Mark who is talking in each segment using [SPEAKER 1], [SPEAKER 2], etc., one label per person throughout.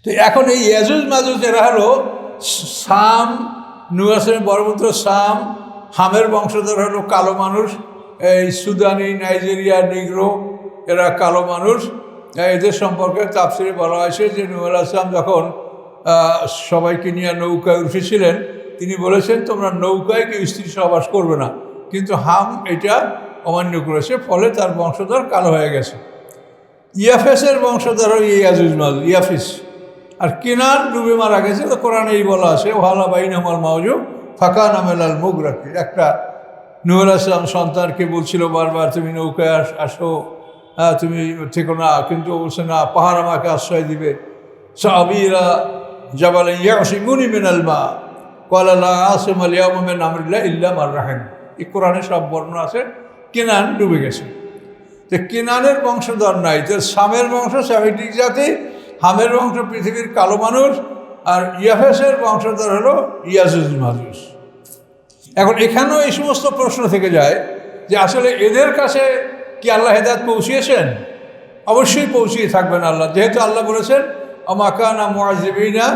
[SPEAKER 1] তো এখন এই ইয়াজুজ মাজুজ এরা হলো সাম, নূহ আলাইহিস বড় পুত্র সাম, হামের বংশধর হলো কালো মানুষ, এই সুদানি, নাইজেরিয়া, নিগ্রো, এরা কালো মানুষ। এদের সম্পর্কে তাফসিরে বলা হয়েছে যে নূহ আলাইহিস সালাম যখন সবাইকে নিয়ে নৌকায় উঠেছিলেন, তিনি বলেছেন তোমরা নৌকায় কেউ স্ত্রী সহবাস করবে না, কিন্তু হাম এটা অমান্য করেছে, ফলে তার বংশধর কালো হয়ে গেছে। ইয়াফেসের বংশধর ইয়াজুজ মাজুজ, ইয়াফিস। আর কেনান ডুবে মারা গেছে, তো কোরআনে এই বলা আছে ওয়ালা বাইনাহুমাল মাউজু ফাকানা মিনাল মুগরাকিন। একটা নূহ আলাইহিস সালাম সন্তানকে বলছিল বারবার তুমি নৌকায় আসো, তুমি থেকো না, কিন্তু বলছে না, পাহাড় আমাকে আশ্রয় দিবে। সাবিরা জাবালান ইয়াসিমুনি মিনাল মা ক্বালা লা আসিমা আল ইয়াওমা মিন আমরিল্লাহি ইল্লা মান রাহিম। এই কোরআনে সব বর্ণনা আছে। কেনান ডুবে গেছে, তো কেনানের বংশধর নাই। তো সামের বংশ সেমিটিক জাতি, হামের বংশ পৃথিবীর কালো মানুষ, আর ইয়াফেসের বংশধর হলো ইয়াজুজ মাজুজ। এখন এখানেও এই সমস্ত প্রশ্ন থেকে যায় যে আসলে এদের কাছে কি আল্লাহ হেদায়েত পৌঁছিয়েছেন? অবশ্যই পৌঁছিয়ে থাকবেন আল্লাহ, যেহেতু আল্লাহ বলেছেন ওমা কানা মুআযিবিনা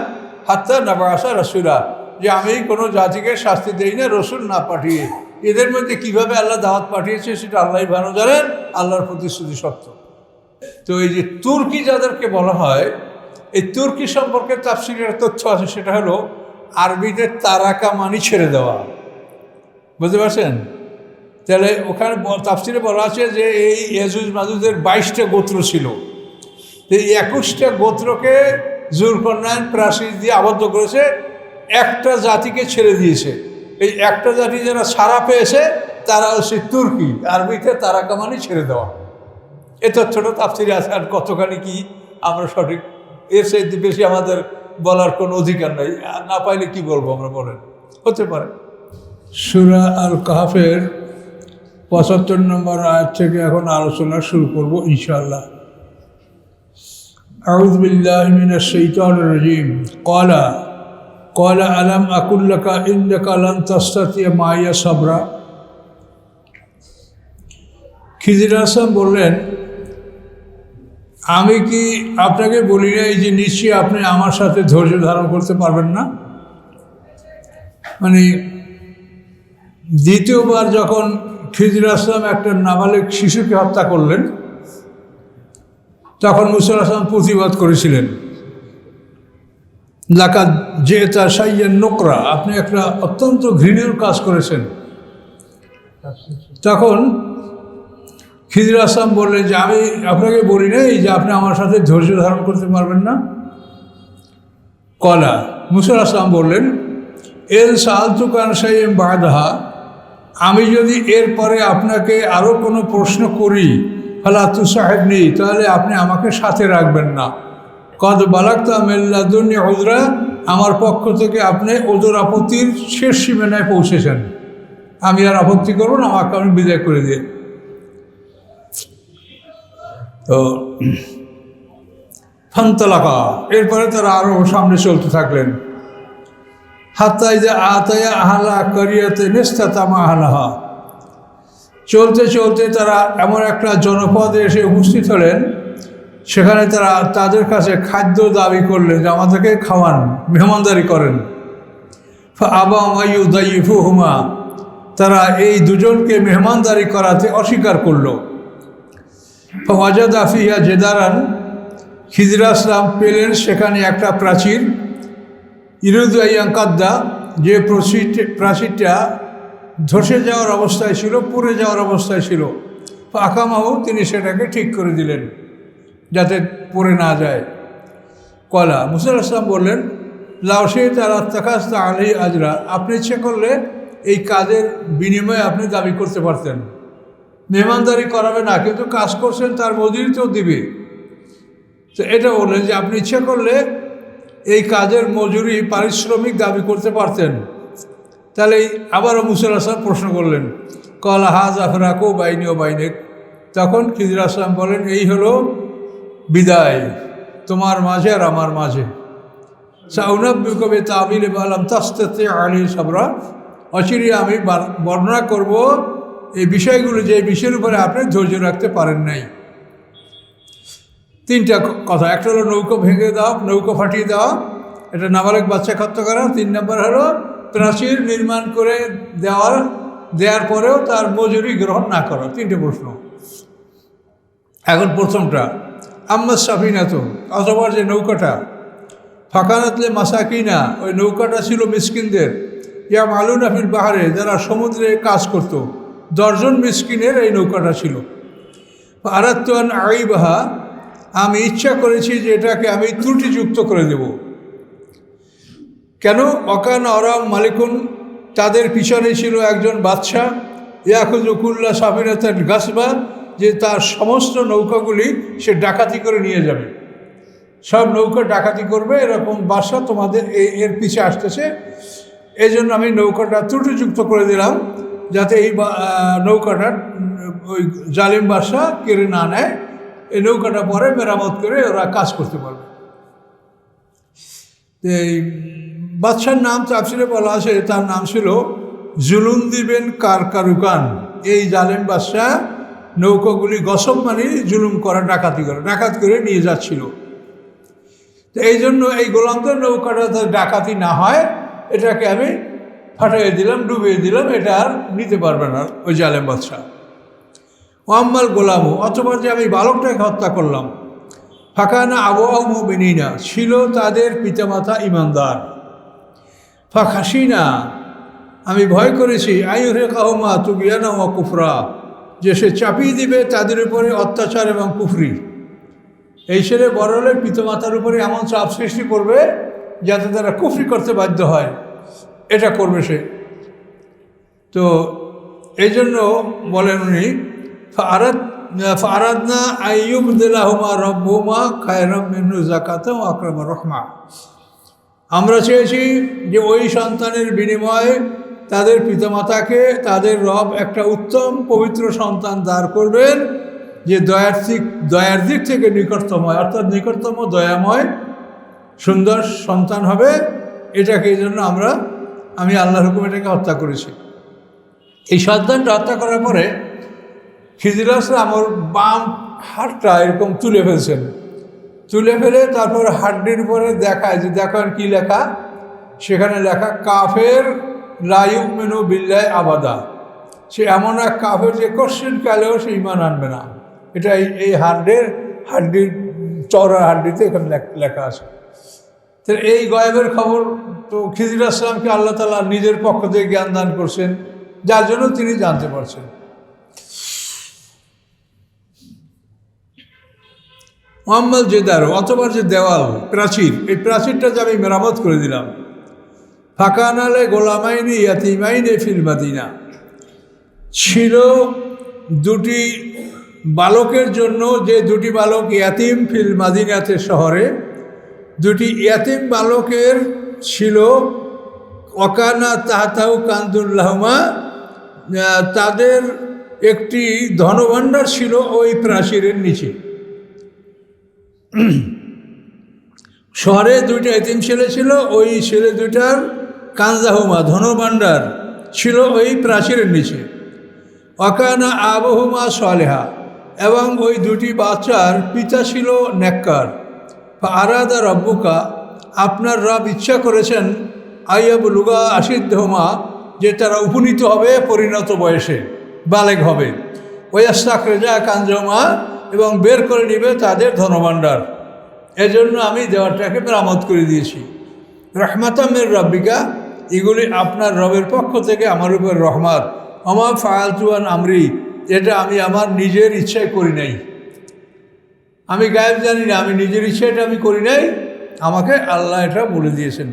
[SPEAKER 1] হাত্তা নাবআসা রাসূলা, যে আমি কোনো জাতিকে শাস্তি দেই না রসুল না পাঠিয়ে। এদের মধ্যে কিভাবে আল্লাহ দাওয়াত পাঠিয়েছে সেটা আল্লাহই ভালো জানেন, আল্লাহর প্রতিশ্রুতি সত্য। তো এই যে তুর্কি যাদেরকে বলা হয়, এই তুর্কি সম্পর্কে তাফসীরের তথ্য আছে, সেটা হলো আরবিতে তারাকা মানি ছেড়ে দেওয়া, বুঝতে পারছেন? তাহলে ওখানে তাফসীরে বলা আছে যে এই ইয়াজুজ মাজুজের 22টা গোত্র ছিল, এই 21টা গোত্রকে জুলকারনাইন প্রাচীর দিয়ে আবদ্ধ করেছে, একটা জাতিকে ছেড়ে দিয়েছে। এই একটা জাতি যারা ছাড়া পেয়েছে তারা হচ্ছে তুর্কি, আরবিতে তারাকা মানি ছেড়ে দেওয়া। এ তথ্যটা তাফসীরে আছে, আর কতখানি কি আমরা সঠিক, এর চাইতে বেশি আমাদের বলার কোনো অধিকার নাই, না পাইলে কি বলবো আমরা, বলেন? হতে পারে। সূরা আল কাহফের 75 নম্বর আয়াত থেকে এখন আলোচনা শুরু করব ইনশাআল্লাহ। আউযু বিল্লাহি মিনাশ শাইতানির রাজীম। ক্বালা আলাম আকুল লাকা ইন্নাকা লান তাসতাতিয়া মাইয়া সাবরা। খিজির আসলাম বললেন, আমি কি আপনাকে বলি নাই যে নিশ্চয়ই আপনি আমার সাথে ধৈর্য ধারণ করতে পারবেন না? মানে দ্বিতীয়বার যখন খিজির আসলাম একটা নাবালিক শিশুকে হত্যা করলেন, তখন মুসা আসলাম প্রতিবাদ করেছিলেন, লাকাদ জি'তা শাইয়্যান নুকরা, আপনি একটা অত্যন্ত ঘৃণীয় কাজ করেছেন। তখন খিজির আসলাম বললেন যে আমি আপনাকে বলি নাই যে আপনি আমার সাথে ধৈর্য ধারণ করতে পারবেন না? কলা মুসা আসলাম বললেন, এল সাআলতুকা আন শাইইন বা'দাহা, আমি যদি এরপরে আপনাকে আরও কোনো প্রশ্ন করি ফালা তুসাহিবনি, তাহলে আপনি আমাকে সাথে রাখবেন না। কদ বালাগতা মিন লাদুন্নি উযরা, আমার পক্ষ থেকে আপনি ওজর আপত্তির শেষ সীমানায় পৌঁছেছেন, আমি আর আপত্তি করব না, আমাকে আমি বিদায় করে দিয়ে। তো ফান্তালাকা, এরপরে তারা আরও সামনে চলতে থাকলেন। হাত্তা ইযা আতায়া আহলা কারিয়াতিন ইসতাতামা আহলাহা, চলতে চলতে তারা এমন একটা জনপদে এসে উপস্থিত হলেন, সেখানে তারা তাদের কাছে খাদ্য দাবি করলেন যে আমাদেরকে খাওয়ান, মেহমানদারি করেন। ফাআবা মাইয়ুদাইফুহুমা, তারা এই দুজনকে মেহমানদারি করাতে অস্বীকার করল। ফাওয়াজাদা ফিহা জেদারান, খিজির আসলাম পেলেন সেখানে একটা প্রাচীর, ইরুদু আইয়ানকাদ্দা, যে প্রাচীরটা ধসে যাওয়ার অবস্থায় ছিল, পুড়ে যাওয়ার অবস্থায় ছিল। আকামাহু, তিনি সেটাকে ঠিক করে দিলেন যাতে পড়ে না যায়। কলা মুসা আসলাম বললেন, লাউসে তারা তাকাস্তা আলী আজরা, আপনি ইচ্ছে করলে এই কাজের বিনিময়ে আপনি দাবি করতে পারতেন, মেহমানদারি করাবে না, কিন্তু কাজ করছেন তার মজুরি তো দিবে। তো এটা বললেন যে আপনি ইচ্ছে করলে এই কাজের মজুরি পারিশ্রমিক দাবি করতে পারতেন। তাহলে আবারও মুসা আসলাম প্রশ্ন করলেন, কলা হাযা ফিরাকু বাইনি ও বাইনিক, তখন খিজির আসলাম বলেন, এই হলো বিদায় তোমার মাঝে আর আমার মাঝে। সাউনাব্বিউকা বিতা'বিলি মা লাম তাসতাতি' আলাইহি সাবরা, অচিরে আমি বর্ণনা করব এই বিষয়গুলো যে বিষয়ের উপরে আপনি ধৈর্য রাখতে পারেন নাই। তিনটা কথা, একটা হলো নৌকা ভেঙে দেওয়া, নৌকা ফাটিয়ে দেওয়া, এটা নাবালক বাচ্চা হত্যা করা। 3 নম্বর হলো প্রাচীর নির্মাণ করে দেওয়ার পরেও তার মজুরি গ্রহণ না করা। 3টে প্রশ্ন। এখন প্রথমটা, আম্মা সাফিনা তো অথবা যে নৌকাটা, ফাঁকানাতলে মাসাকিনা, ওই নৌকাটা ছিল মিসকিনদের, ইয়া মালুনা ফিল বাহারে, যারা সমুদ্রে কাজ করত, 10 জন মিসকিনের এই নৌকাটা ছিল। আরাত্তান আইবাহা, আমি ইচ্ছা করেছি যে এটাকে আমি ত্রুটিযুক্ত করে দেব। কেন? অকান অরাম মালিকুন, তাদের পিছনে ছিল একজন বাদশাহ, ইয়াকুজুকুল্লা সাফিনাতান গাসবা, যে তার সমস্ত নৌকাগুলি সে ডাকাতি করে নিয়ে যাবে, সব নৌকা ডাকাতি করবে, এরকম বাদশা তোমাদের এর পিছে আসতেছে। এই জন্য আমি নৌকাটা ত্রুটিযুক্ত করে দিলাম, যাতে এই নৌকাটা ওই জালিম বাদশা কেড়ে না নেয়। এই নৌকাটা পরে মেরামত করে ওরা কাজ করতে পারবে। এই বাদশার নাম তাফসিরে বলা আছে, তার নাম ছিল জুলুন্দি বিন কারকারুকান। এই জালিম বাদশা নৌকাগুলি গসব মানে জুলুম করা, ডাকাত করে নিয়ে যাচ্ছিল। তো এই জন্য এই গোলামদের নৌকাটা ডাকাতি না হয়, এটাকে আমি ফাটাইয়ে দিলাম, ডুবিয়ে দিলাম, এটা আর নিতে পারবে না ওই জালেম বাদশা। ওয়াম্মাল গোলামু, অথবা যে আমি বালকটাকে হত্যা করলাম, ফাঁকানা আবহাওয়া মুমিনিনা, ছিল তাদের পিতামাতা ইমানদার। ফাঁকাশিনা, আমি ভয় করেছি, আইরে কাহমা তুগিয়ানা ও কুফরা, যে সে চাপিয়ে দিবে তাদের উপরে অত্যাচার এবং কুফরি। এই ছেলে বড় হলে পিতামাতার উপরে এমন চাপ সৃষ্টি করবে যাতে তারা কুফরি করতে বাধ্য হয়, এটা করবে সে। তো এই জন্য বলেন উনি, ফারাদনা আইয়ুব দিলাহুমা রব্বুমা খায়রাম মিন্নু যাকাতাও আকরামা রহমা, আমরা চেয়েছি যে ওই সন্তানের বিনিময়ে তাদের পিতামাতাকে তাদের রব একটা উত্তম পবিত্র সন্তান দান করবেন, যে দয়ার দিক থেকে নিকটতম, অর্থাৎ নিকটতম দয়াময় সুন্দর সন্তান হবে। এটাকে এই জন্য আমি আল্লাহর হুকুমে এটাকে হত্যা করেছি। এই সন্তানটা হত্যা করার পরে খিজির আসলাম ওর বাম হাতটা এরকম তুলে ফেলছেন, তুলে ফেলে তারপর হাড্ডির উপরে দেখায় যে দেখেন কি লেখা, সেখানে লেখা কাফের লা ইউমিনু বিল্লাহি আবাদা, সে এমন এক কাফের যে কোশ্চিন কালেও সে ঈমান আনবে না। এটা এই হাড্ডির চওড়া হাড্ডিতে এখানে লেখা আছে। তো এই গয়েবের খবর তো খিজির আসলামকে আল্লাহ তাআলা নিজের পক্ষ থেকে জ্ঞান দান করছেন, যার জন্য তিনি জানতে পারছেন। মোহাম্মদ জেদার, অথবা যে দেওয়াল প্রাচীর, এই প্রাচীরটা যে আমি মেরামত করে দিলাম। ফাঁকানালে গোলামাইনি ইয়াতিমাইনে ফিল মাদিনা, ছিল 2টি বালকের জন্য, যে 2টি বালক ইয়াতিম ফিল মাদিনাতে শহরে, 2টি ইয়াতিম বালকের ছিল। ওয়াকানা তাহতাহু কানজুল্লাহুমা, তাদের একটি ধনভাণ্ডার ছিল ওই প্রাচীরের নিচে। শহরে 2টা এতিম ছেলে ছিল, ওই ছেলে 2টার কানজাহুমা ধনভাণ্ডার ছিল ওই প্রাচীরের নিচে। অকানা আবহুমা সালেহা, এবং ওই 2টি বাচ্চার পিতা ছিল নেককার। আরাদা রব্বুকা, আপনার রব ইচ্ছা করেছেন, আইয়াবলুগা আশিদ্ধহুমা, যে তারা উপনীত হবে পরিণত বয়সে, বালেগ হবে। ওয়াস্তাখরাজা কানজাহুমা, এবং বের করে নিবে তাদের ধনভাণ্ডার। এজন্য আমি দেওয়ারটাকে মেরামত করে দিয়েছি। রহমাতামের রব্বিকা, এগুলি আপনার রবের পক্ষ থেকে আমার উপর রহমত। আমা ফায়ালতুয়ান আমরি, এটা আমি আমার নিজের ইচ্ছায় করি নাই, আমি গায়েব জানি না, আমি নিজের ইচ্ছাটা আমি করি নাই, আমাকে আল্লাহ এটা বলে দিয়েছেন।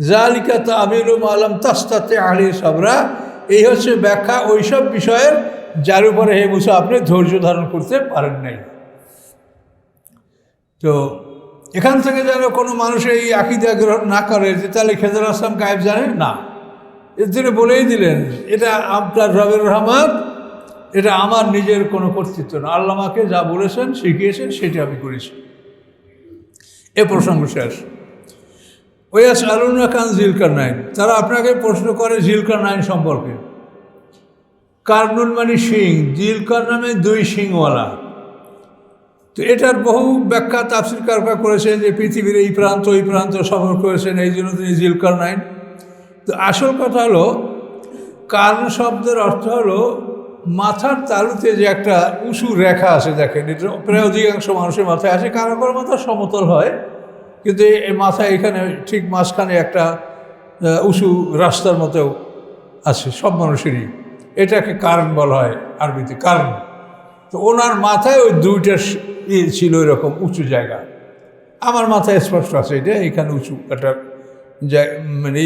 [SPEAKER 1] জালিকা তা'বিলু মা লাম তাসতাতি আলাইহি সাবরা, এই হচ্ছে ব্যাখ্যা ওইসব বিষয়ের যার উপরে হে মুসা আপনি ধৈর্য ধারণ করতে পারেন নাই। তো এখান থেকে যেন কোনো মানুষ এই আকীদা গ্রহণ না করে যে তাহলে খেজর আসলাম গায়েব জানেন না, এর জন্য বলেই দিলেন এটা আপনার রবের রহমত, এটা আমার নিজের কোনো কর্তৃত্ব না, আল্লাহ আমাকে যা বলেছেন শিখিয়েছেন সেটা আমি করেছি। এ প্রসঙ্গ শেষ। ওয়াস আলুনা খান জিলকারনাইন, তারা আপনাকে প্রশ্ন করে জিলকারনাইন সম্পর্কে। কারনুন মানে সিং, জিলকার নামে 2 সিংওয়ালা। তো এটার বহু ব্যাখ্যা তাফসীরকাররা করেছেন যে পৃথিবীর এই প্রান্ত ওই প্রান্ত সফর করেছেন, এই জন্য তিনি জিলকারনাইন। তো আসল কথা হলো কার্ন শব্দের অর্থ হলো মাথার তালুতে যে একটা উঁচু রেখা আছে, দেখেন এটা প্রায় অধিকাংশ মানুষের মাথায় আছে, কারো কারো মাথা সমতল হয়, কিন্তু এই মাথায় এখানে ঠিক মাঝখানে একটা উঁচু রাস্তার মতো আছে সব মানুষেরই, এটাকে কার্ন বলা হয় আরবিতে, কার্ন। তো ওনার মাথায় ওই দুইটা ছিল এরকম উঁচু জায়গা। আমার মাথায় স্পষ্ট আছে এটা, এখানে উঁচু একটা মানে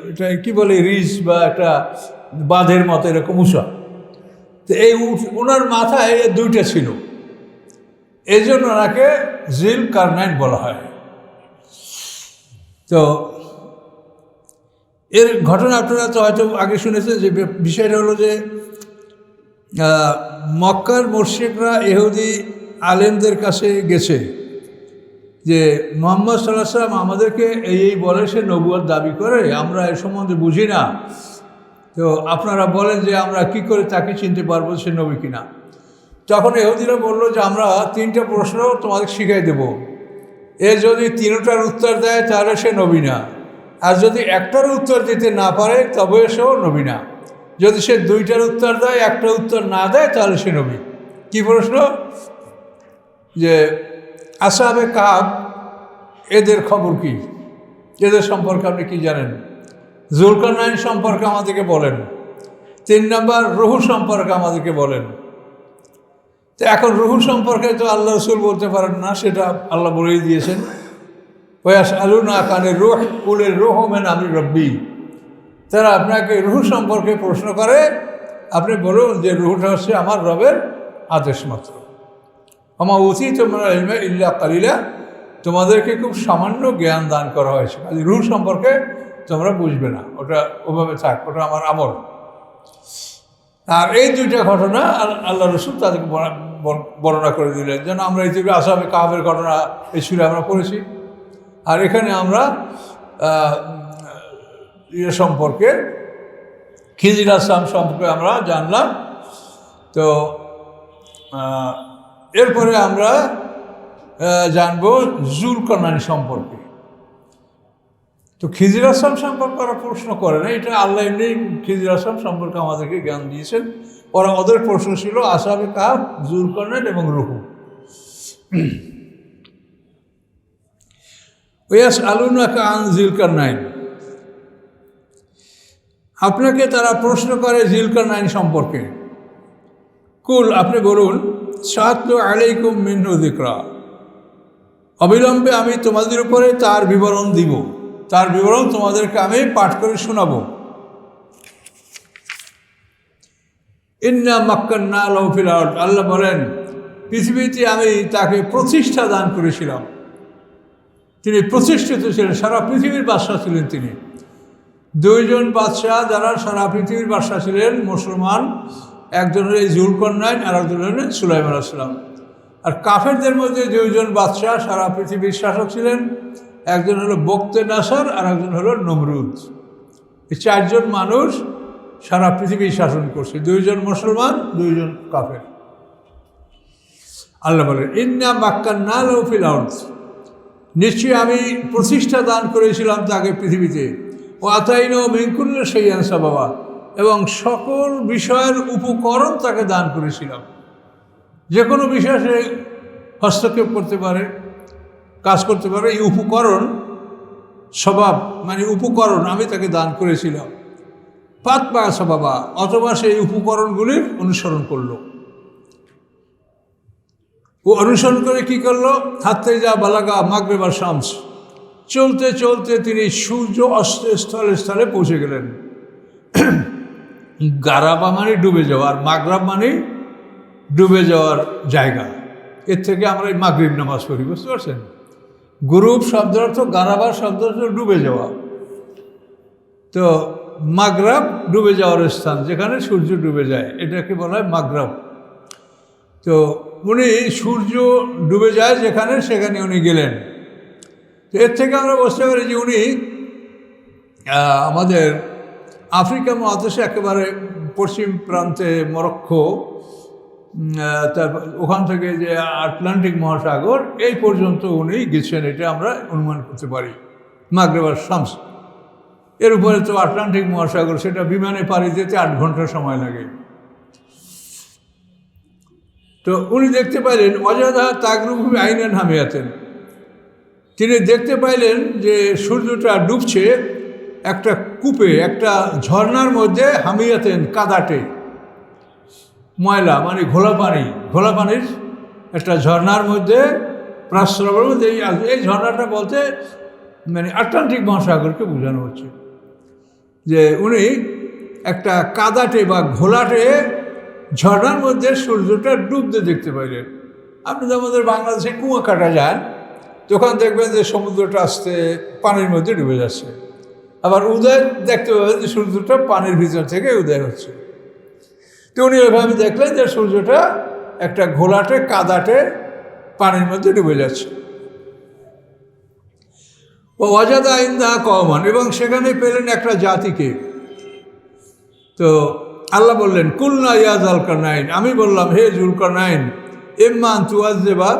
[SPEAKER 1] এটা কী বলে রিজ বা একটা বাঁধের মতো এরকম উঁচা। তো এই ওনার মাথায় দুইটা ছিল, এই জন্য ওনাকে জিলকারনাইন বলা হয়। তো এর ঘটনা আপনারা তো হয়তো আগে শুনেছেন, যে বিষয়টা হলো যে মক্কার মুশরিকরা ইহুদি আলেমদের কাছে গেছে যে মুহাম্মদ সাল্লাল্লাহু আলাইহি ওয়াসাল্লাম আমাদেরকে এই বলে, সে নবুয়ত দাবি করে, আমরা এর সম্বন্ধে বুঝি না, তো আপনারা বলেন যে আমরা কি করে তাকে চিনতে পারবো সে নবী কিনা। তখন ইহুদিরা বলল যে আমরা 3টা প্রশ্ন তোমাদের শিখাই দেব, এ যদি 3টার উত্তর দেয় তাহলে সে নবী না, আর যদি একটার উত্তর দিতে না পারে তবে সেও নবী না, যদি সে 2টার উত্তর দেয় একটা উত্তর না দেয় তাহলে সে নবী। কি প্রশ্ন? যে আসহাবে কাহফ এদের খবর কি, এদের সম্পর্কে আপনি কি জানেন? জুলকারনাইন সম্পর্কে আমাদেরকে বলেন। 3 নম্বর রুহু সম্পর্কে আমাদেরকে বলেন। তো এখন রুহু সম্পর্কে তো আল্লাহ রাসূল বলতে পারেন না, সেটা আল্লাহ বলেই দিয়েছেন, ওয়াসআলুনাকা আনির রূহ কুলির রূহু মিন আমরি রাব্বি। তারা আপনাকে রুহু সম্পর্কে প্রশ্ন করে, আপনি বলুন যে রুহুটা হচ্ছে আমার রবের আদেশ মাত্র। আমা উতীতু মিনাল ইলমি ইল্লা কালিলা, তোমাদেরকে খুব সামান্য জ্ঞান দান করা হয়েছে, রুহ সম্পর্কে তোমরা বুঝবে না, ওটা ওভাবে থাক, ওটা আমার আমল। আর এই 2টা ঘটনা আল্লাহ রাসূল তাদেরকে বর্ণনা করে দিলেন, যেন আমরা ইতিপূর্বে আসহাবে কাহফের ঘটনা এই সূরায় আমরা পড়েছি, আর এখানে আমরা সম্পর্কে খিজির আসলাম সম্পর্কে আমরা জানলাম। তো এরপরে আমরা জানব জুলকারনাইন সম্পর্কে। তো খিজির আসলাম সম্পর্কে ওরা প্রশ্ন করে না, এটা আল্লাহ এমনি খিজির আসলাম সম্পর্কে আমাদেরকে জ্ঞান দিয়েছেন। ওদের প্রশ্ন ছিল আসহাবে কাহফ, জুলকারনাইন এবং রুহু। ওয়াসআলুনাকা আন জিলকারনাইন, আপনাকে তারা প্রশ্ন করে জিলকারনাইন সম্পর্কে। কুল, আপনি বলুন, সাতলু আলাইকুম মিনহু যিকরা, অবিলম্বে আমি তোমাদের উপরে তার বিবরণ দিব, তার বিবরণ তোমাদেরকে আমি পাঠ করে শোনাবো। ইন্না মাক্কান্না লাহু ফিল আরদ, আল্লাহ বলেন পৃথিবীতে আমি তাকে প্রতিষ্ঠা দান করেছিলাম, তিনি প্রতিষ্ঠিত ছিলেন, সারা পৃথিবীর বাদশাহ ছিলেন তিনি। 2 জন বাদশাহ যারা সারা পৃথিবীর বাদশাহ ছিলেন মুসলমান, একজন হলেন জুলকারনাইন আর একজন হলেন সুলাইমান আলাইহিস সালাম। আর কাফেরদের মধ্যে 2 জন বাদশাহ সারা পৃথিবীর শাসক ছিলেন, একজন হলো বখতে নাসার আর একজন হলো নমরুদ। এই 4 জন মানুষ সারা পৃথিবী শাসন করছে, 2 জন মুসলমান 2 জন কাফের। আল্লাহ বলেন ইন্না মাক্কান্না লাহু ফিল আরদ, নিশ্চয়ই আমি প্রতিষ্ঠা দান করেছিলাম তাকে পৃথিবীতে, ও আতাইনাহু মিন কুল্লি শাইইন সাবাবা, এবং সকল বিষয়ের উপকরণ তাকে দান করেছিলাম। যে কোনো বিষয়ে সে হস্তক্ষেপ করতে পারে, কাজ করতে পারে, এই উপকরণ স্বভাব মানে উপকরণ আমি তাকে দান করেছিলাম। পাতবা সাবাবা, অথবা সেই উপকরণগুলির অনুসরণ করলো। ও অনুসরণ করে কি করলো? হাতে যা বালাগা মাগরিব আর শামস, চলতে চলতে তিনি সূর্য অস্তের স্থলে স্থলে পৌঁছে গেলেন। গারাবা মানে ডুবে যাওয়া, আর মাগরাব মানে ডুবে যাওয়ার জায়গা। এর থেকে আমরা এই মাগরিব নামাজ পড়ি, বুঝতে পারছেন? গুরুব শব্দের অর্থ, গারাবা শব্দ অর্থ ডুবে যাওয়া। তো মাগরাব ডুবে যাওয়ার স্থান, যেখানে সূর্য ডুবে যায়, এটাকে বলা হয় মাগরাব। তো উনি সূর্য ডুবে যায় যেখানে, সেখানে উনি গেলেন। তো এর থেকে আমরা বুঝতে পারি যে উনি আমাদের আফ্রিকা মহাদেশে একেবারে পশ্চিম প্রান্তে মরক্কো, তারপর ওখান থেকে যে আটলান্টিক মহাসাগর এই পর্যন্ত উনি গেছেন, এটা আমরা অনুমান করতে পারি। মাগরিব আর শামস, এর উপরে তো আটলান্টিক মহাসাগর, সেটা বিমানে পাড়ি দিতে 8 ঘন্টা সময় লাগে। তো উনি দেখতে পাইলেন অজাদা তাগরুবি আইনান হামিয়াতেন, তিনি দেখতে পাইলেন যে সূর্যটা ডুবছে একটা কূপে, একটা ঝর্ণার মধ্যে, হামিয়াতেন কাদাটে, ময়লা মানে ঘোলা পানির একটা ঝর্ণার মধ্যে, প্রাস্রাবের মধ্যে। এই ঝর্ণাটা বলতে মানে আটলান্টিক মহাসাগরকে বোঝানো হচ্ছে, যে উনি একটা কাদাটে বা ঘোলাটে ঝর্ণার মধ্যে সূর্যটা ডুবতে দেখতে পাইলেন। আপনি তো আমাদের বাংলাদেশে কুয়াকাটা যান, তখন দেখবেন যে সমুদ্রটা আসতে পানির মধ্যে ডুবে যাচ্ছে, আবার উদয় দেখতে পাবেন যে সূর্যটা পানির ভিতর থেকে উদয় হচ্ছে। তো উনি ওইভাবে দেখলেন যে সূর্যটা একটা ঘোলাটে কাদাটে পানির মধ্যে ডুবে যাচ্ছে। ও অজাদা আইন্দা কওমান, এবং সেখানে পেলেন একটা জাতিকে। তো আল্লাহ বললেন কুলনা ইয়া যুলকারনাইন, আমি বললাম হে যুলকারনাইন, ইম্মান তুআযযিবা,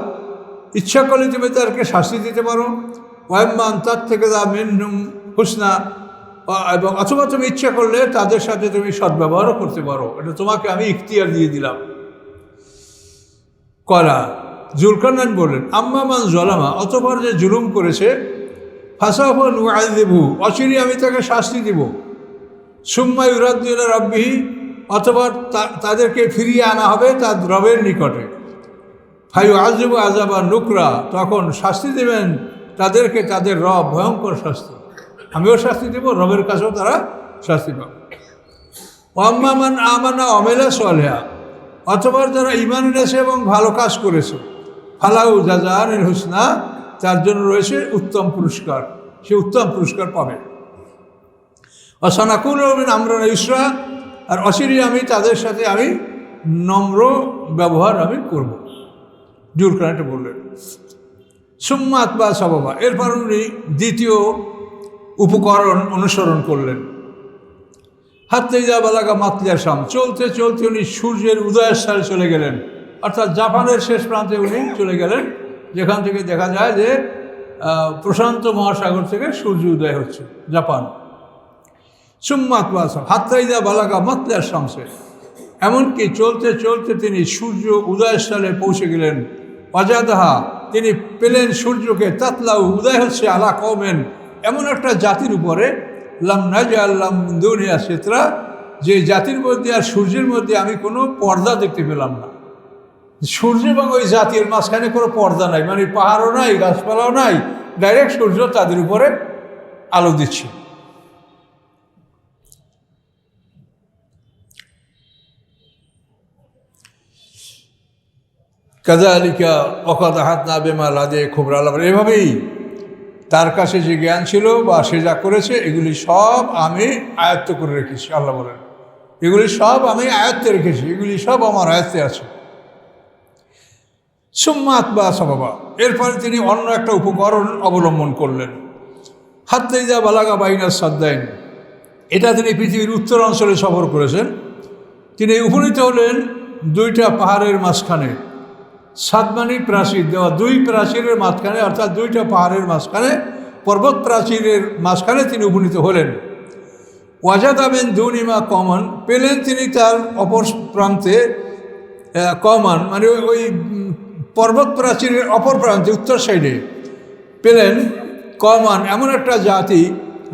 [SPEAKER 1] ইচ্ছা করলে তুমি তাদেরকে শাস্তি দিতে পারো, ওয়াইম্মান তার থেকে দা মিনহুম হুসনা, এবং অথবা তুমি ইচ্ছা করলে তাদের সাথে তুমি সদ্ব্যবহারও করতে পারো, এটা তোমাকে আমি ইখতিয়ার দিয়ে দিলাম। কলা যুলকারনাইন বললেন আম্মা মান জলামা, অতঃপর যে জুলুম করেছে, ফাসাফা নুআযিবহু, অচিরে আমি তাকে শাস্তি দিব, সুম্মা ইউরাদ্দু ইলা রাব্বিহি, অথবা তাদেরকে ফিরিয়ে আনা হবে তার রবের নিকটে, ফায়ুআযিবু আযাবান নুকরা, তখন শাস্তি দেবেন তাদেরকে তাদের রব ভয়ঙ্কর শাস্তি, আমিও শাস্তি দেব, রবের কাছেও তারা শাস্তি পাবে। ওয়াম্মা মান আমানা ওয়া আমিলা সালিহা, অথবা যারা ঈমান এনেছে এবং ভালো কাজ করেছে, ফালাহু জাযাআনুল হুসনা, তার জন্য রয়েছে উত্তম পুরস্কার, সে উত্তম পুরস্কার পাবে। অসানাকুল মিন আমরিনা ইউসরা, আর অচিরে আমি তাদের সাথে আমি নম্র ব্যবহার আমি করব, যুলকারনাইন বললেন। সুম্মা আতবা সাবাবা, এরপর উনি দ্বিতীয় উপকরণ অনুসরণ করলেন। হাত্তা ইযা বালাগা মাতলিয়া শাম, চলতে চলতে উনি সূর্যের উদয়স্থলে চলে গেলেন, অর্থাৎ জাপানের শেষ প্রান্তে উনি চলে গেলেন, যেখান থেকে দেখা যায় যে প্রশান্ত মহাসাগর থেকে সূর্য উদয় হচ্ছে, জাপান। সুম্মা আতবা সাবাবা হাত্তা ইযা বালাগা মাতলিয়া শামসে, এমনকি চলতে চলতে তিনি সূর্য উদয়স্থলে পৌঁছে গেলেন। ওয়াজাদাহা, তিনি পেলেন সূর্যকে, তাতলাউ, উদয় হচ্ছে, আলা কওমেন, এমন একটা জাতির উপরে, লাম নাজআল লাহুম মিন দুনিয়া সিতরা, যে জাতির মধ্যে আর সূর্যের মধ্যে আমি কোনো পর্দা দেখতে পেলাম না। সূর্য এবং ওই জাতির মাঝখানে কোনো পর্দা নাই, মানে পাহাড়ও নাই, গাছপালাও নাই, ডাইরেক্ট সূর্য তাদের উপরে আলো দিচ্ছে। কাযালিকা ওয়াকাদ আহাতনা বিমা লাদিয়া খুবরা, এভাবেই তার কাছে যে জ্ঞান ছিল বা সে যা করেছে এগুলি সব আমি আয়ত্ত করে রেখেছি। আল্লাহ বলেন এগুলি সব আমি আয়ত্তে রেখেছি, এগুলি সব আমার আয়ত্তে আছে। সুম্মা আতবা সাবাবা, এরপরে তিনি অন্য একটা উপকরণ অবলম্বন করলেন। হাত্তা ইযা বালাগা বাইনা সাদ্দাইন, এটা তিনি পৃথিবীর উত্তর অঞ্চলে সফর করেছেন। তিনি উপনীত হলেন দুইটা পাহাড়ের মাঝখানে, সাদমানি প্রাচীর দেওয়া, দুই প্রাচীরের মাঝখানে, অর্থাৎ দুইটা পাহাড়ের মাঝখানে, পর্বত প্রাচীরের মাঝখানে তিনি উপনীত হলেন। ওয়াজাদা মিন দুনিমা কওমান, পেলেন তিনি তার অপর প্রান্তে, কওমান মানে ওই পর্বত প্রাচীরের অপর প্রান্তে, উত্তর সাইডে পেলেন কওমান, এমন একটা জাতি,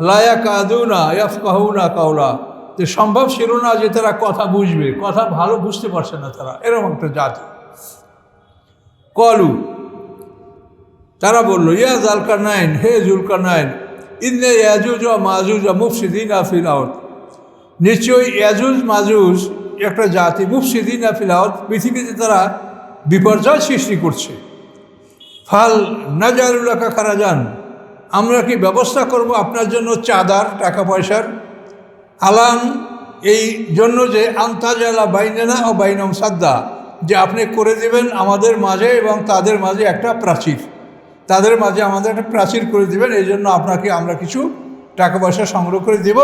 [SPEAKER 1] লা ইয়াকাদুনা ইয়াফকাহুনা কাওলা, যে সম্ভব ছিল না যে তারা কথা বুঝবে, কথা ভালো বুঝতে পারছে না তারা, এরকম একটা জাতি। কলু, তারা বলল ইয়া যুলকারনাইন, হে যুলকারনাইন, ইন্না ইয়াজুজ ওয়া মাজুজ মুফসিদিনা ফিল আরদ, নিশ্চয়ই ইয়াজুজ মাজুজ একটা জাতি, মুফসিদিনা ফিল আরদ, পৃথিবীতে তারা বিপর্যয় সৃষ্টি করছে। ফাল নাজালু লাকা খারাজান, আমরা কি ব্যবস্থা করব আপনার জন্য চাঁদার, টাকা পয়সার, আলান, এই জন্য যে আনতাজালা বাইনানা ও বাইনম সাদ্দা, যে আপনি করে দেবেন আমাদের মাঝে এবং তাদের মাঝে একটা প্রাচীর, তাদের মাঝে আমাদের একটা প্রাচীর করে দেবেন, এই জন্য আপনাকে আমরা কিছু টাকা পয়সা সংগ্রহ করে দেব।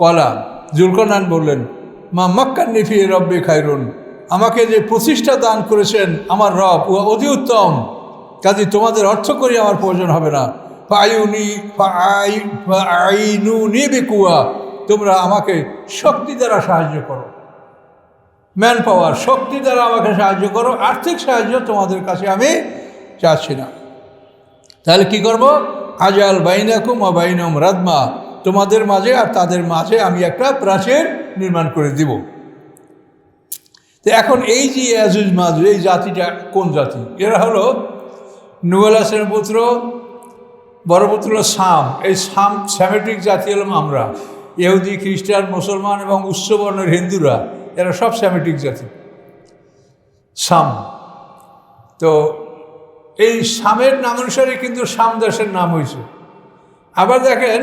[SPEAKER 1] কলা, যুলকারনাইন বললেন মা মাক্কান্নি ফি রব্বি খায়রুন, আমাকে যে প্রতিষ্ঠা দান করেছেন আমার রব ও অতি উত্তম, কাজে তোমাদের অর্থ করি আমার প্রয়োজন হবে না। আইনুনি বিকুয়া, তোমরা আমাকে শক্তি দ্বারা সাহায্য করো, ম্যান পাওয়ার, শক্তি দ্বারা আমাকে সাহায্য করো, আর্থিক সাহায্য তোমাদের কাছে আমি চাচ্ছি না। তাহলে কি করব? আজাল বাইনাকুম ওয়া বাইনাহুম রাদমা, তোমাদের মাঝে আর তাদের মাঝে আমি একটা প্রাচীর নির্মাণ করে দিব। তো এখন এই যে ইয়াজুজ মাজুজ, এই জাতিটা কোন জাতি? এরা হলো নূহ আলাইহিস পুত্র, বড় পুত্র সাম। এই স্যামেটিক জাতি হলাম আমরা, ইহুদি, খ্রিস্টান, মুসলমান এবং উচ্চবর্ণের হিন্দুরা, এরা সব স্যামেটিক জাতি, সাম। তো এই সামের নাম অনুসারে কিন্তু সাম দেশের নাম হয়েছে। আবার দেখেন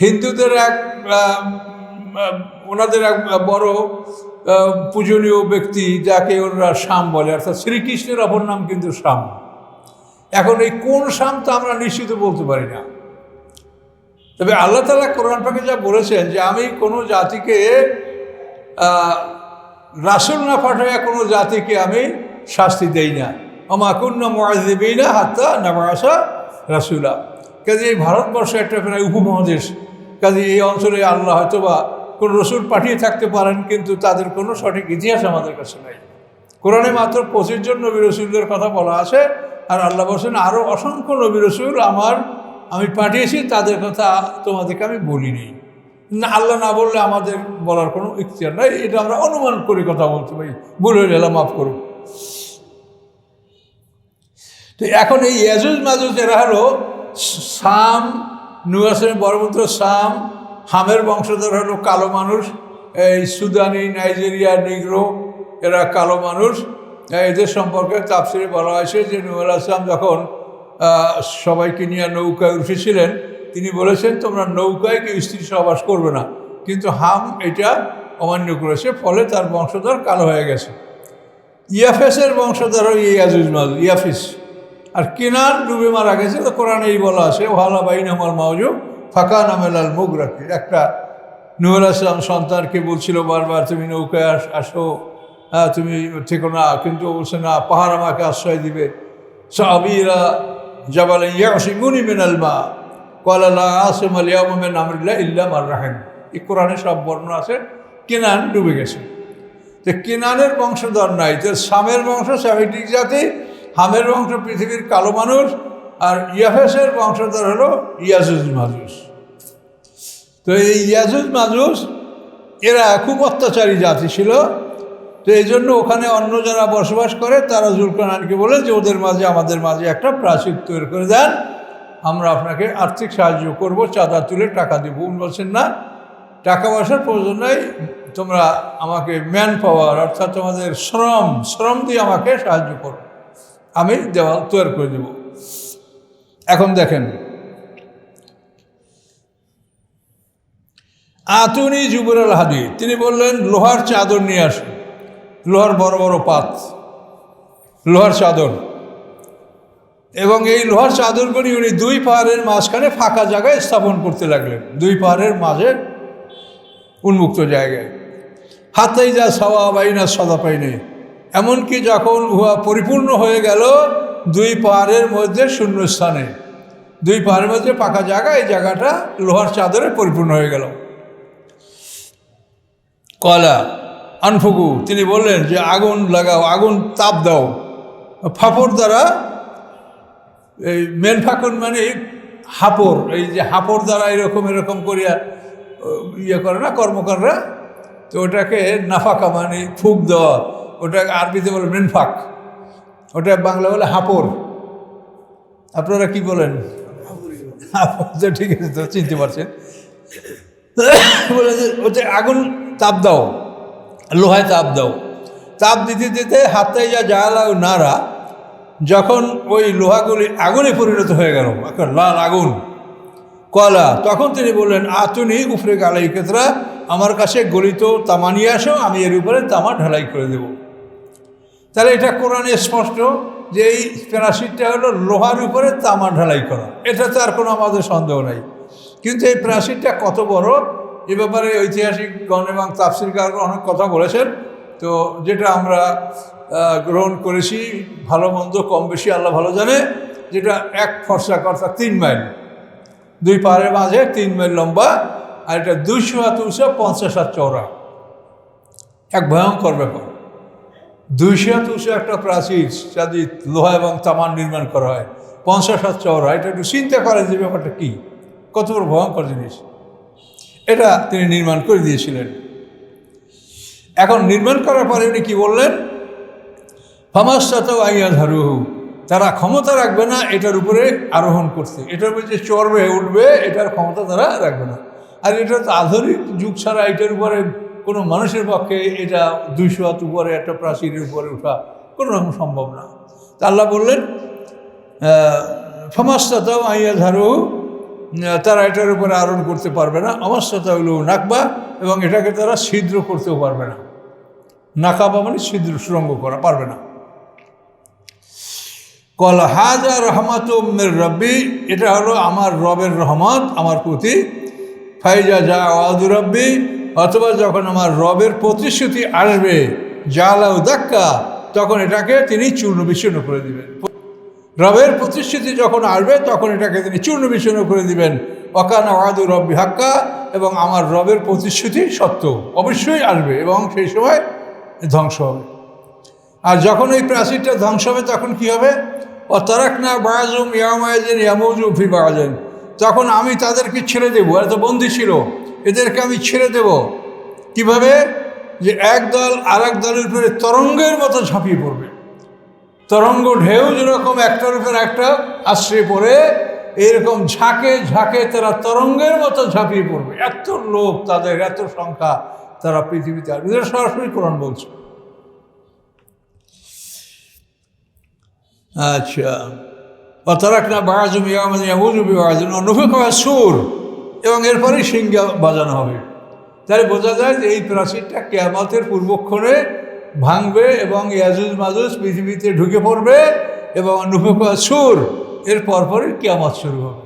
[SPEAKER 1] হিন্দুদের ওনাদের এক বড় পূজনীয় ব্যক্তি যাকে ওরা সাম বলে, অর্থাৎ শ্রীকৃষ্ণের অপর নাম কিন্তু সাম। এখন এই কোন সাম তা আমরা নিশ্চিত বলতে পারি না। তবে আল্লাহ তাআলা কোরআন পাকে যা বলেছেন যে আমি কোনো জাতিকে রাসূল না পাঠাইয়া কোনো জাতিকে আমি শাস্তি দেই না, ওমা কুন্না মুআযযিবিনা হাত্তা নাবআসা রাসূলা। কাজে এই ভারতবর্ষ একটা প্রায় উপমহাদেশ, কাজে এই অঞ্চলে আল্লাহ হয়তো বা কোনো রসুল পাঠিয়ে থাকতে পারেন, কিন্তু তাদের কোনো সঠিক ইতিহাস আমাদের কাছে নাই। কোরআনে মাত্র 25 জন নবী রসুলদের কথা বলা আছে, আর আল্লাহ বলছেন আরও অসংখ্য নবী রসুল আমি পাঠিয়েছি, তাদের কথা তোমাদেরকে আমি বলিনি। না, আল্লাহ না বললে আমাদের বলার কোনো ইখতিয়ার নাই, এটা আমরা অনুমান করে কথা বলতে পারি, ভুল হয়ে গেলাম, মাফ করুন। তো এখন এই ইয়াজুজ মাজুজ এরা হলো সাম, নূহ আলাইহিস বড় পুত্র সাম, হামের বংশধর হলো কালো মানুষ, এই সুদানি, নাইজেরিয়া, নিগ্রো, এরা কালো মানুষ। এদের সম্পর্কে তাফসিরে বলা হয়েছে যে নূহ আলাইহিস যখন সবাইকে নিয়ে নৌকায় উঠেছিলেন, তিনি বলেছেন তোমরা নৌকায় কেউ স্ত্রী সহবাস করবে না, কিন্তু হাম এটা অমান্য করেছে, ফলে তার বংশধর কালো হয়ে গেছে। ইয়াফেসের বংশধর হল ইয়াজুজ মাজুজ, ইয়াফিস। আর কেনান ডুবে মারা গেছে, তো কোরআনে এই বলা আছে ওয়ালা বাইনাহুমা মাউজু ফাকা নামেলাল মুগরাকি। একটা নূহ আলাইহিস সন্তানকে বলছিল বারবার তুমি নৌকায় আসো, তুমি থেকো না, কিন্তু বলছে না, পাহাড় আমাকে আশ্রয় দিবে। সাবিরা জাবালান ইয়াসিমুনি মিনাল মা ক্বালা লা আসিমাল ইয়াওমা মিন আমরিল্লাহি ইল্লা মান রাহিম। এই কোরআনে সব বর্ণনা আছে। কেনান ডুবে গেছে, তো কেনানের বংশধর নাই। তো সামের বংশ স্যামিটিক জাতি, হামের বংশ পৃথিবীর কালো মানুষ, আর ইয়াফেসের বংশধর হলো ইয়াজুজ মাজুজ। তো এই ইয়াজুজ মাজুজ এরা খুব অত্যাচারী জাতি ছিল। তো এই জন্য ওখানে অন্য যারা বসবাস করে তারা যুলকারনাইনকে বলে যে ওদের মাঝে আমাদের মাঝে একটা প্রাচীর তৈরি করে দেন, আমরা আপনাকে আর্থিক সাহায্য করব, চাঁদা তুলে টাকা দেবো। উনি বলছেন না, টাকা পয়সার প্রয়োজন নেই, তোমরা আমাকে ম্যান পাওয়ার অর্থাৎ তোমাদের শ্রম দিয়ে আমাকে সাহায্য করো, আমি দেওয়াল তৈরি করে দেব। এখন দেখেন, আতুনি জুবুরাল হাদি, তিনি বললেন লোহার চাদর নিয়ে আসুন, লোহার বড় বড় পাত, লোহার চাদর। এবং এই লোহার চাদরগুলি উনি দুই পাহাড়ের মাঝখানে ফাঁকা জায়গায় স্থাপন করতে লাগলেন, দুই পাহাড়ের মাঝে উন্মুক্ত জায়গায়। হাতেই যা সাওয়া বাইনা সদা পাইনি, এমনকি যখন উহা পরিপূর্ণ হয়ে গেল দুই পাহাড়ের মধ্যে শূন্যস্থানে, দুই পাহাড়ের মধ্যে ফাঁকা জায়গা, এই জায়গাটা লোহার চাদরে পরিপূর্ণ হয়ে গেল। কলা আনফুকু, তিনি বললেন যে আগুন লাগাও, আগুন তাপ দাও, ফাপড় দ্বারা। এই মেন ফাকুন মানে হাপড়, এই যে হাপড় দ্বারা এরকম করিয়া ইয়ে করে না কর্মকাররা, তো ওটাকে নাফাকা মানে ফুক দেওয়া, ওটাকে আরবিতে বলে মেনফাক, ওটা বাংলা বলে হাপড়। আপনারা কি বলেন? তো ঠিক আছে, তো চিনতে পারছেন। বলে যে ওতে আগুন তাপ দাও, লোহায় তাপ দাও। তাপ দিতে দিতে হাতটাই যা জ্বালা নাড়া, যখন ওই লোহাগুলি আগুনে পরিণত হয়ে গেল, এখন লাল আগুন। কলা, তখন তিনি বললেন আতুনি উফরে গালাই কেতরা, আমার কাছে গলিত তামা নিয়ে আসো, আমি এর উপরে তামা ঢালাই করে দেব। তাহলে এটা কোরআনে স্পষ্ট যে এই প্রাচীরটা হলো লোহার উপরে তামা ঢালাই করা, এটাতে আর কোনো আমাদের সন্দেহ নাই। কিন্তু এই প্রাচীরটা কত বড়, এ ব্যাপারে ঐতিহাসিকগণ এবং তাফসীরকারগণ অনেক কথা বলেছেন। তো যেটা আমরা গ্রহণ করেছি, ভালো মন্দ কম বেশি আল্লাহ ভালো জানে, যেটা এক ফর্সা অর্থাৎ 3 মাইল, 2 পাহাড়ের মাঝে 3 মাইল লম্বা, আর এটা 200 হাত উঁচা, 50 হাত চওড়া। এক ভয়ঙ্কর ব্যাপার। 200 হাত উঁচু একটা প্রাচীর যদি লোহা এবং তামার নির্মাণ করা হয়, 50 হাত চওড়া, এটা একটু চিন্তা করেন যে ব্যাপারটা কী, কত বড় ভয়ঙ্কর জিনিস। এটা তিনি নির্মাণ করে দিয়েছিলেন। এখন নির্মাণ করার পরে উনি কী বললেন, ফামাস্তাতাও আইয়াযহারুহু, তারা ক্ষমতা রাখবে না এটার উপরে আরোহণ করতে, এটার উপরে যে চড়বে উঠবে এটার ক্ষমতা তারা রাখবে না। আর এটা তো আধুনিক যুগ ছাড়া এটার উপরে কোনো মানুষের পক্ষে এটা 200 হাত উপরে একটা প্রাচীরের উপরে ওঠা কোনো রকম সম্ভব না। তা আল্লাহ বললেন ফামাস্তাতাও আইয়াযহারুহু, তারা এটার উপরে আরোহণ করতে পারবে না। অমাস্তাতাউ লাহু নাকবা, এবং এটাকে তারা ছিদ্র করতেও পারবে না। নাকাবা মানে ছিদ্র, সুরঙ্গ করা পারবে না। কল হাযা রাহমাতুম মির রাব্বি, এটা হলো আমার রবের রহমত আমার প্রতি। ফাইজা যা ওয়াদু রাব্বি, অথবা যখন আমার রবের প্রতিশ্রুতি আসবে, জালাউ দাক্কা, তখন এটাকে তিনি চূর্ণ বিচূর্ণ করে দিবেন। রবের প্রতিশ্রুতি যখন আসবে তখন এটাকে তিনি চূর্ণ বিচূর্ণ করে দিবেন। ওয়াকানা ওয়াদু রব্বি হাক্কা, এবং আমার রবের প্রতিশ্রুতি সত্য, অবশ্যই আসবে এবং সেই সময় ধ্বংস হবে। আর যখন এই প্রাচীরটা ধ্বংস হবে তখন কি হবে, ও তারাকনা বাযুম ইয়াওমাইযিন ইয়ামুজু ফি বাযিন, তখন আমি তাদেরকে ছেড়ে দেবো। এত বন্দী ছিল, এদেরকে আমি ছেড়ে দেব। কিভাবে, যে এক দল আর এক দলের উপরে তরঙ্গের মতো ঝাঁপিয়ে পড়বে। তরঙ্গ ঢেউ যেরকম একটার উপর একটা আশ্রয় পড়ে, এরকম ঝাঁকে ঝাঁকে তারা তরঙ্গের মতো ঝাঁপিয়ে পড়বে। এত লোক, তাদের এত সংখ্যা, তারা পৃথিবীতে আসবে। এটা সরাসরি কোরআন বলছে। আচ্ছা, তারাকনা বাযুম ইয়াওমাইযিন ইয়ামুজু ফি বাযিন ওয়া নুফিখা ফিস-সূর, এবং এরপরেই সিংহা বাজানো হবে। তাই বোঝা যায় যে এই প্রাচীরটা কিয়ামতের পূর্বক্ষণে ভাঙবে এবং ইয়াজুজ মাজুজ পৃথিবীতে ঢুকে পড়বে, এবং নুফিখা ফিস-সূর, এর পরপরই কিয়ামত শুরু হবে।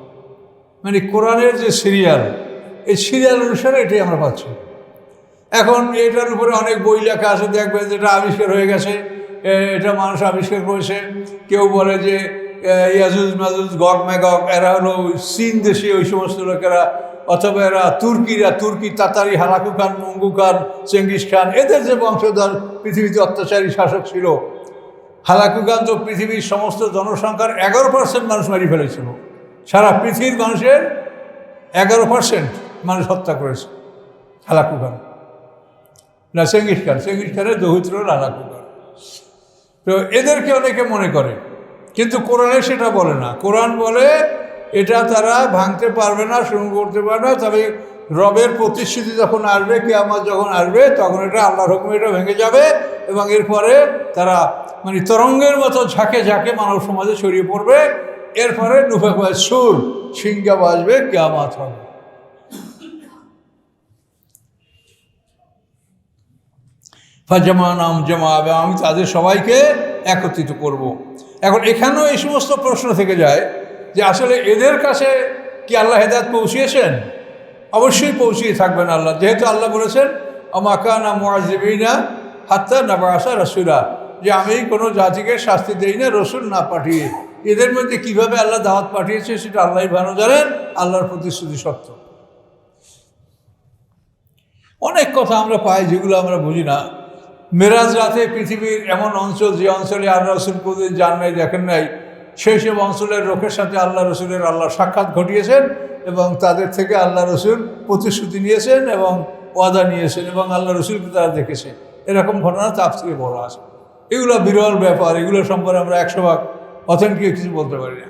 [SPEAKER 1] মানে কোরআনের যে সিরিয়াল, এই সিরিয়াল অনুসারে এটাই আমরা পাচ্ছি। এখন এটার উপরে অনেক বই লেখা আছে, দেখবেন যেটা আবিষ্কার হয়ে গেছে, এটা মানুষ আবিষ্কার করেছে। কেউ বলে যে ইয়াজুজ মাজুজ গগ ম্যাগগ এরা হলো চীন দেশে ওই সমস্ত লোকেরা, অথবা এরা তুর্কি তাতারি, হালাকু খান, মঙ্গু খান, চেঙ্গিস খান, এদের যে বংশধর পৃথিবীতে অত্যাচারী শাসক ছিল। হালাকু খান তো পৃথিবীর সমস্ত জনসংখ্যার 11% মানুষ মারি ফেলেছিল। সারা পৃথিবীর মানুষের 11% মানুষ হত্যা করেছে হালাকু খান, না চেঙ্গিস খানের দৌহিত্র হালাকু খান। তো এদেরকে অনেকে মনে করে, কিন্তু কোরআনে সেটা বলে না। কোরআন বলে এটা তারা ভাঙতে পারবে না, শুরু করতে পারবে না। তবে রবের প্রতিশ্রুতি যখন আসবে, কিয়ামত যখন আসবে, তখন এটা আল্লাহর হুকুমে এটা ভেঙে যাবে, এবং এরপরে তারা মানে তরঙ্গের মতো ঝাঁকে ঝাঁকে মানব সমাজে ছড়িয়ে পড়বে। এরপরে নুফিখা ফিস-সূর, সিংহা বাজবে, কিয়ামত হবে। ফাজামানাহুম জামা, আমি তাদের সবাইকে একত্রিত করব। এখন এখানেও এই সমস্ত প্রশ্ন থেকে যায় যে আসলে এদের কাছে কি আল্লাহ হেদায়েত পৌঁছিয়েছেন? অবশ্যই পৌঁছিয়ে থাকবেন আল্লাহ, যেহেতু আল্লাহ বলেছেন ওমা কানা মুআযিবিনা হাত্তা নাবআসা রাসূলা, যে আমি কোনো জাতিকে শাস্তি দেই না রসুল না পাঠিয়ে। এদের মধ্যে কিভাবে আল্লাহ দাওয়াত পাঠিয়েছে সেটা আল্লাহই ভালো জানেন। আল্লাহর প্রতিশ্রুতি সত্য। অনেক কথা আমরা পাই যেগুলো আমরা বুঝি না। মেরাজ রাতে পৃথিবীর এমন অঞ্চল, যে অঞ্চলে আল্লাহ রসুল কোনোদিন যান নাই, দেখেন নাই, সেই সব অঞ্চলের লোকের সাথে আল্লাহ সাক্ষাৎ ঘটিয়েছেন, এবং তাদের থেকে আল্লাহ রসুল প্রতিশ্রুতি নিয়েছেন এবং ওয়াদা নিয়েছেন, এবং আল্লাহ রসুলকে তারা দেখেছে। এরকম ঘটনা তাফসীরে বড় আছে। এগুলো বিরল ব্যাপার, এগুলো সম্পর্কে আমরা 100% অথেন্টিক কিছু বলতে পারি না।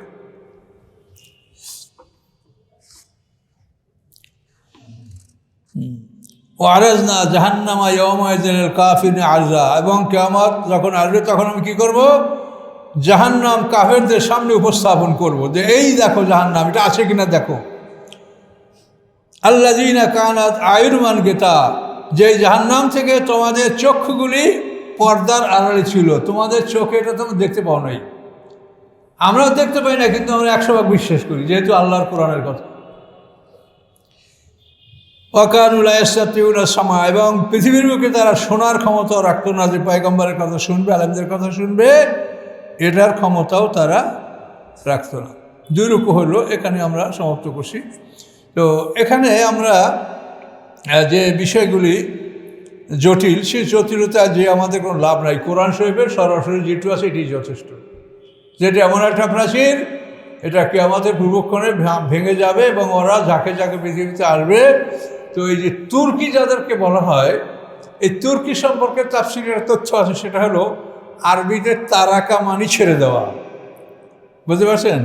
[SPEAKER 1] ও আরাজনা জাহান্নামা ইয়াওমাইযিন লিল কাফিরিনা আরজা, এবং কিয়ামত যখন আসবে তখন আমি কি করব, জাহান্নাম কাফেরদের সামনে উপস্থাপন করব, যে এই দেখো জাহান্নাম, এটা আছে কিনা দেখো। আল্লাযীনা কানাত আয়ুনুহুম গিতা, যে জাহান্নাম থেকে তোমাদের চক্ষুগুলি পর্দার আড়ালে ছিল, তোমাদের চোখে এটা তোমরা দেখতে পাও নাই। আমরাও দেখতে পাই না, কিন্তু আমরা 100% বিশ্বাস করি, যেহেতু আল্লাহর কোরআনের কথা। ওয়াকানুল ইস্তাতিউনা সামা, এবং পৃথিবীর বুকে তারা শোনার ক্ষমতাও রাখতো না, যে পয়গম্বরের কথা শুনবে, আলেমদের কথা শুনবে, এটার ক্ষমতাও তারা রাখতো না। দুই রূপ হলো, এখানে আমরা সমাপ্ত করছি। তো এখানে আমরা যে বিষয়গুলি জটিল, সেই জটিলতা যে আমাদের কোনো লাভ নাই। কোরআন শরীফের সরাসরি যেটু আছে এটি যথেষ্ট। যেটা এমন একটা প্রাচীর, এটা কিয়ামতের পূর্বক্ষণে ভেঙে যাবে এবং ওরা যাকে যাকে পৃথিবীতে আসবে। তো এই যে তুর্কি যাদেরকে বলা হয়, এই তুর্কি সম্পর্কে তাফসীরের তথ্য আছে, সেটা হলো আরবিতে তারাকা মানি ছেড়ে দেওয়া, বুঝতে পারছেন?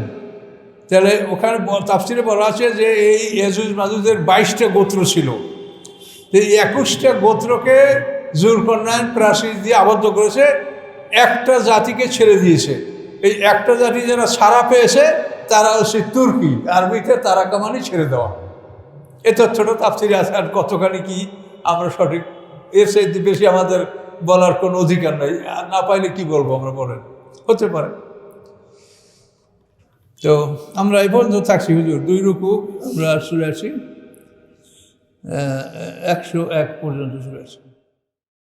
[SPEAKER 1] তাহলে ওখানে তাফসীরে বলা আছে যে এই ইয়াজুজ মাজুজের 22টা গোত্র ছিল, এই 21টা গোত্রকে জুলকারনাইন প্রাচীর দিয়ে আবদ্ধ করেছে, একটা জাতিকে ছেড়ে দিয়েছে। এই একটা জাতি যারা ছাড়া পেয়েছে তারা হচ্ছে তুর্কি, আরবিতে তারাকা মানি ছেড়ে দেওয়া। এই তথ্যটা তাফসীরে আছে, আর কতখানি কি আমরা সঠিক, এর চাইতে বেশি আমাদের বলার কোনো অধিকার নেই। না পাইলে কি বলবো আমরা, বলেন, হতে পারে। তো আমরা এই পর্যন্ত থাকছি হুজুর। 2 রুকু আমরা শুরু আছি, 101 পর্যন্ত শুরু আছি।